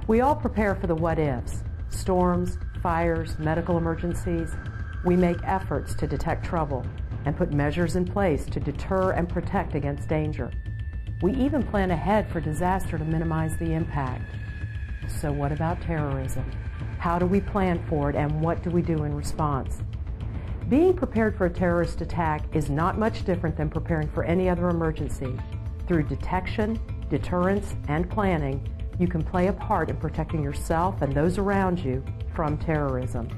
We all prepare for the what-ifs, storms, fires, medical emergencies. We make efforts to detect trouble and put measures in place to deter and protect against danger. We even plan ahead for disaster to minimize the impact. So what about terrorism? How do we plan for it, and what do we do in response? Being prepared for a terrorist attack is not much different than preparing for any other emergency. Through detection, deterrence, and planning, you can play a part in protecting yourself and those around you from terrorism.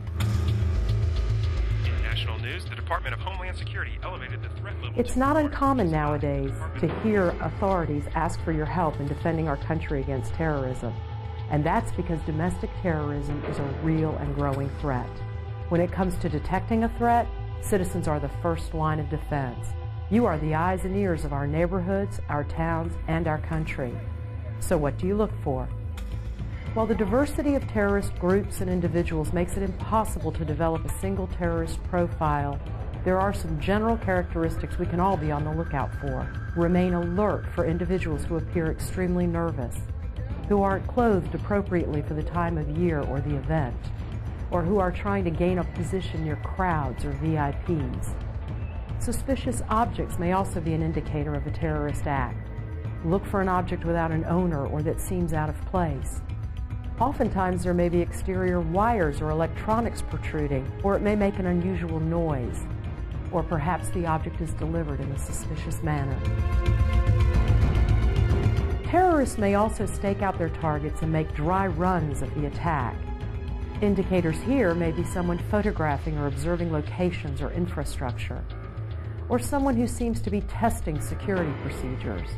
In national news, the Department of Homeland Security elevated the threat level. It's not uncommon nowadays to hear authorities ask for your help in defending our country against terrorism. And that's because domestic terrorism is a real and growing threat. When it comes to detecting a threat, citizens are the first line of defense. You are the eyes and ears of our neighborhoods, our towns, and our country. So what do you look for? While the diversity of terrorist groups and individuals makes it impossible to develop a single terrorist profile, there are some general characteristics we can all be on the lookout for. Remain alert for individuals who appear extremely nervous, who aren't clothed appropriately for the time of year or the event, or who are trying to gain a position near crowds or VIPs. Suspicious objects may also be an indicator of a terrorist act. Look for an object without an owner or that seems out of place. Oftentimes there may be exterior wires or electronics protruding, or it may make an unusual noise, or perhaps the object is delivered in a suspicious manner. Terrorists may also stake out their targets and make dry runs of the attack. Indicators here may be someone photographing or observing locations or infrastructure, or someone who seems to be testing security procedures.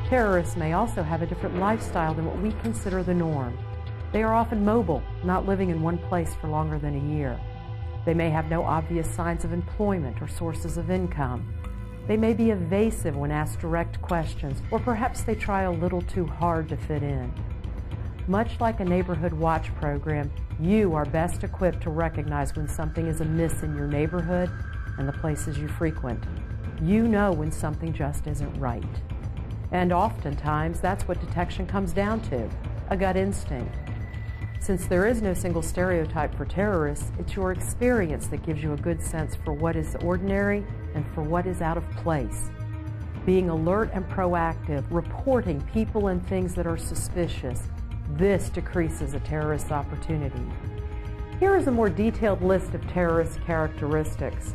Terrorists may also have a different lifestyle than what we consider the norm. They are often mobile, not living in one place for longer than a year. They may have no obvious signs of employment or sources of income. They may be evasive when asked direct questions, or perhaps they try a little too hard to fit in. Much like a neighborhood watch program, you are best equipped to recognize when something is amiss in your neighborhood and the places you frequent. You know when something just isn't right. And oftentimes, that's what detection comes down to, a gut instinct. Since there is no single stereotype for terrorists, it's your experience that gives you a good sense for what is ordinary and for what is out of place. Being alert and proactive, reporting people and things that are suspicious, this decreases a terrorist's opportunity. Here is a more detailed list of terrorist characteristics.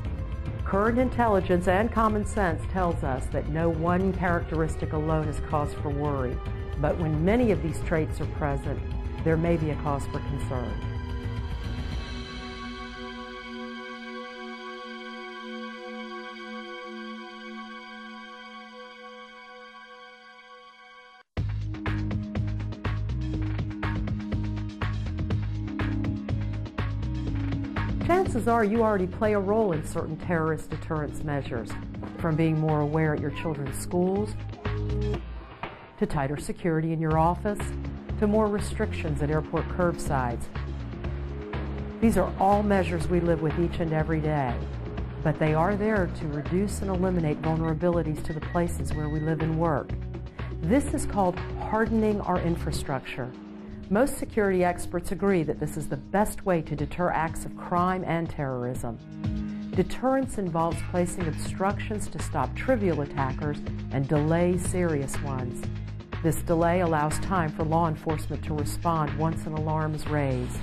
Current intelligence and common sense tells us that no one characteristic alone is cause for worry, but when many of these traits are present, there may be a cause for concern. Chances are you already play a role in certain terrorist deterrence measures, from being more aware at your children's schools, to tighter security in your office, to more restrictions at airport curbsides. These are all measures we live with each and every day, but they are there to reduce and eliminate vulnerabilities to the places where we live and work. This is called hardening our infrastructure. Most security experts agree that this is the best way to deter acts of crime and terrorism. Deterrence involves placing obstructions to stop trivial attackers and delay serious ones. This delay allows time for law enforcement to respond once an alarm is raised.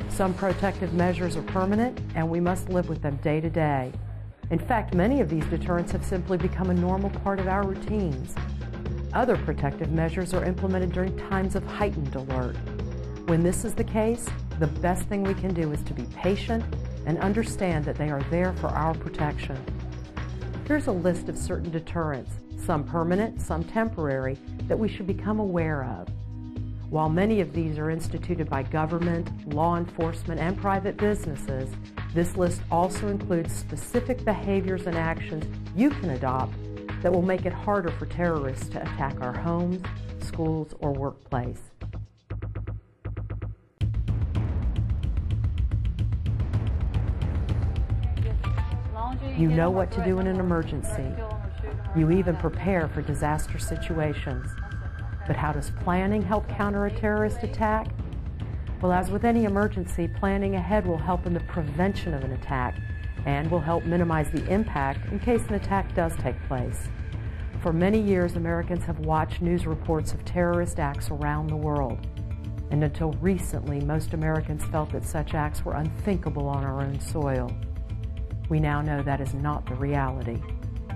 Some protective measures are permanent, and we must live with them day to day. In fact, many of these deterrents have simply become a normal part of our routines. Other protective measures are implemented during times of heightened alert. When this is the case, the best thing we can do is to be patient and understand that they are there for our protection. Here's a list of certain deterrents, some permanent, some temporary, that we should become aware of. While many of these are instituted by government, law enforcement, and private businesses, this list also includes specific behaviors and actions you can adopt that will make it harder for terrorists to attack our homes, schools, or workplace. You know what to do in an emergency. You even prepare for disaster situations. But how does planning help counter a terrorist attack? Well, as with any emergency, planning ahead will help in the prevention of an attack and will help minimize the impact in case an attack does take place. For many years, Americans have watched news reports of terrorist acts around the world. And until recently, most Americans felt that such acts were unthinkable on our own soil. We now know that is not the reality.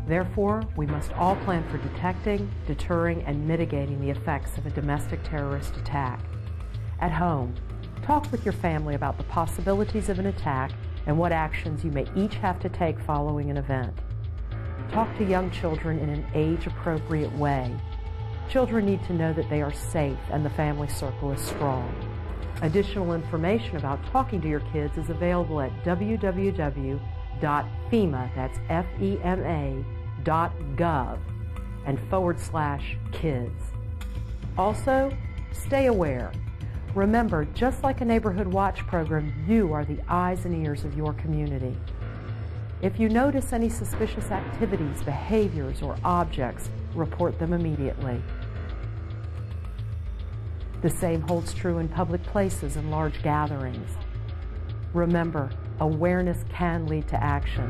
Therefore, we must all plan for detecting, deterring, and mitigating the effects of a domestic terrorist attack. At home, talk with your family about the possibilities of an attack and what actions you may each have to take following an event. Talk to young children in an age-appropriate way. Children need to know that they are safe and the family circle is strong. Additional information about talking to your kids is available at www.FEMA, that's FEMA.gov, and /kids. Also, stay aware. Remember, just like a neighborhood watch program, you are the eyes and ears of your community. If you notice any suspicious activities, behaviors, or objects, report them immediately. The same holds true in public places and large gatherings. Remember, awareness can lead to action.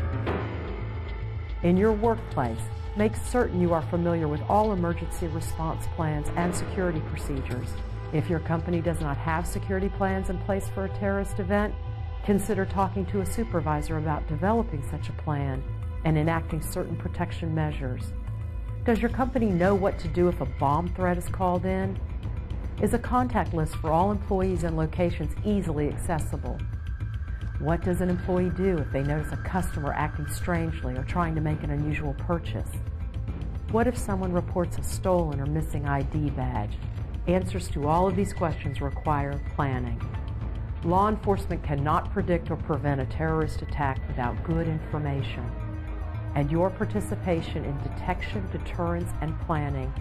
In your workplace, make certain you are familiar with all emergency response plans and security procedures. If your company does not have security plans in place for a terrorist event, consider talking to a supervisor about developing such a plan and enacting certain protection measures. Does your company know what to do if a bomb threat is called in? Is a contact list for all employees and locations easily accessible? What does an employee do if they notice a customer acting strangely or trying to make an unusual purchase? What if someone reports a stolen or missing ID badge? Answers to all of these questions require planning. Law enforcement cannot predict or prevent a terrorist attack without good information. And your participation in detection, deterrence, and planning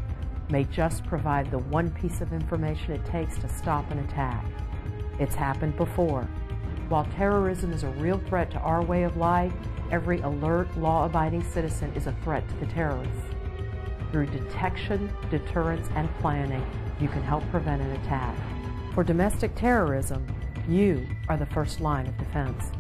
may just provide the one piece of information it takes to stop an attack. It's happened before. While terrorism is a real threat to our way of life, every alert, law-abiding citizen is a threat to the terrorists. Through detection, deterrence, and planning, you can help prevent an attack. For domestic terrorism, you are the first line of defense.